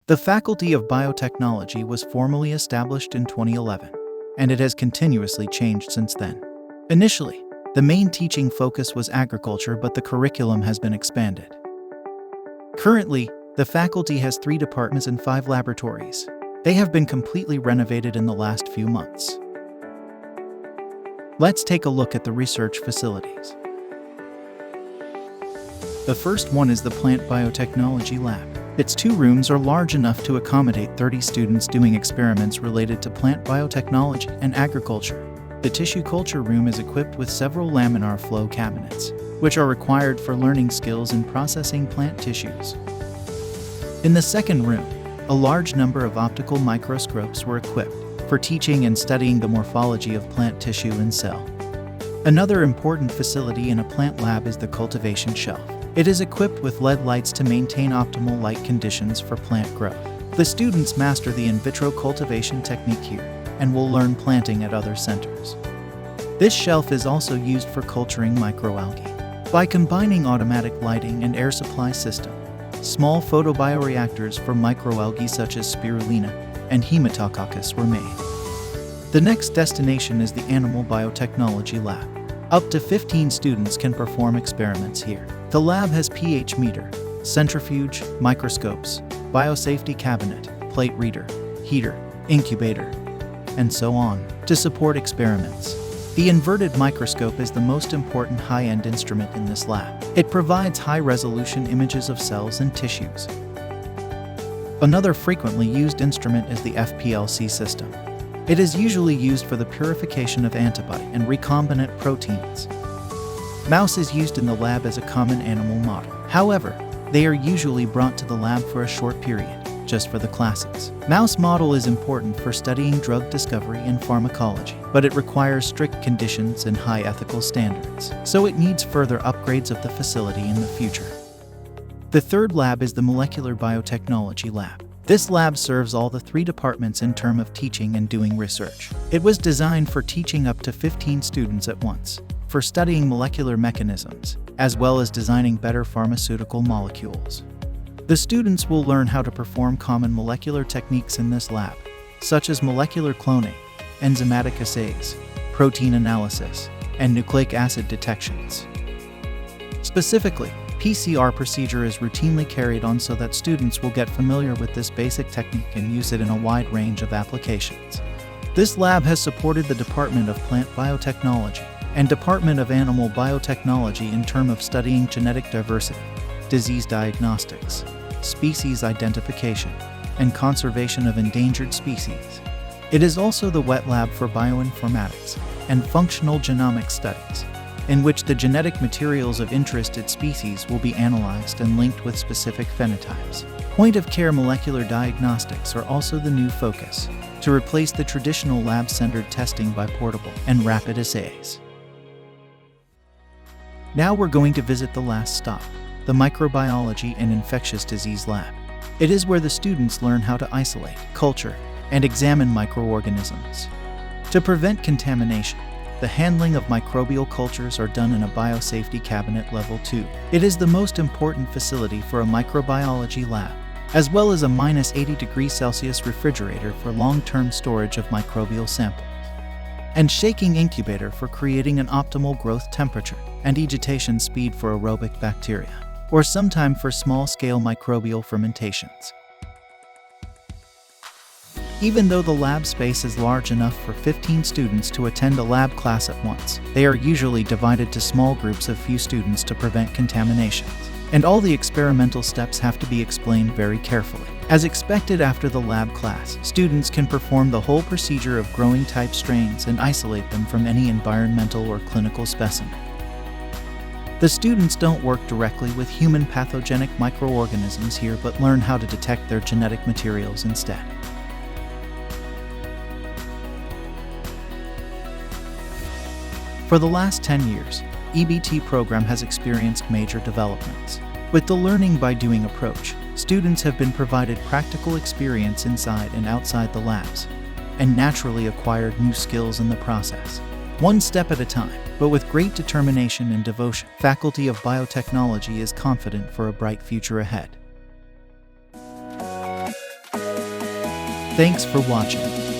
The Faculty of Biotechnology was formally established in 2011, and it has continuously changed since then. Initially, the main teaching focus was agriculture, but the curriculum has been expanded. Currently, the faculty has 3 departments and 5 laboratories. They have been completely renovated in the last few months. Let's take a look at the research facilities. The first one is the Plant Biotechnology Lab. Its 2 rooms are large enough to accommodate 30 students doing experiments related to plant biotechnology and agriculture. The tissue culture room is equipped with several laminar flow cabinets, which are required for learning skills in processing plant tissues. In the second room, a large number of optical microscopes were equipped for teaching and studying the morphology of plant tissue and cell. Another important facility in a plant lab is the Cultivation Shelf. It is equipped with LED lights to maintain optimal light conditions for plant growth. The students master the in vitro cultivation technique here and will learn planting at other centers. This shelf is also used for culturing microalgae. By combining automatic lighting and air supply system, small photobioreactors for microalgae such as spirulina and Haematococcus were made. The next destination is the Animal Biotechnology Lab. Up to 15 students can perform experiments here. The lab has pH meter, centrifuge, microscopes, biosafety cabinet, plate reader, heater, incubator, and so on to support experiments. The inverted microscope is the most important high-end instrument in this lab. It provides high-resolution images of cells and tissues. Another frequently used instrument is the FPLC system. It is usually used for the purification of antibody and recombinant proteins. Mouse is used in the lab as a common animal model. However, they are usually brought to the lab for a short period, just for the classes. Mouse model is important for studying drug discovery and pharmacology, but it requires strict conditions and high ethical standards, so it needs further upgrades of the facility in the future. The third lab is the Molecular Biotechnology Lab. This lab serves all the 3 departments in terms of teaching and doing research. It was designed for teaching up to 15 students at once, for studying molecular mechanisms, as well as designing better pharmaceutical molecules. The students will learn how to perform common molecular techniques in this lab, such as molecular cloning, enzymatic assays, protein analysis, and nucleic acid detections. Specifically, PCR procedure is routinely carried on so that students will get familiar with this basic technique and use it in a wide range of applications. This lab has supported the Department of Plant Biotechnology and Department of Animal Biotechnology in terms of studying genetic diversity, disease diagnostics, species identification, and conservation of endangered species. It is also the wet lab for bioinformatics and functional genomic studies, in which the genetic materials of interested species will be analyzed and linked with specific phenotypes. Point-of-care molecular diagnostics are also the new focus, to replace the traditional lab-centered testing by portable and rapid assays. Now we're going to visit the last stop, the Microbiology and Infectious Disease Lab. It is where the students learn how to isolate, culture, and examine microorganisms. To prevent contamination, the handling of microbial cultures are done in a biosafety cabinet level 2. It is the most important facility for a microbiology lab, as well as a -80°C refrigerator for long-term storage of microbial samples, and shaking incubator for creating an optimal growth temperature and agitation speed for aerobic bacteria, or sometime for small-scale microbial fermentations. Even though the lab space is large enough for 15 students to attend a lab class at once, they are usually divided to small groups of few students to prevent contaminations. And all the experimental steps have to be explained very carefully. As expected after the lab class, students can perform the whole procedure of growing type strains and isolate them from any environmental or clinical specimen. The students don't work directly with human pathogenic microorganisms here, but learn how to detect their genetic materials instead. For the last 10 years, EBT program has experienced major developments. With the learning by doing approach, students have been provided practical experience inside and outside the labs, and naturally acquired new skills in the process. One step at a time, but with great determination and devotion, Faculty of Biotechnology is confident for a bright future ahead. Thanks for watching.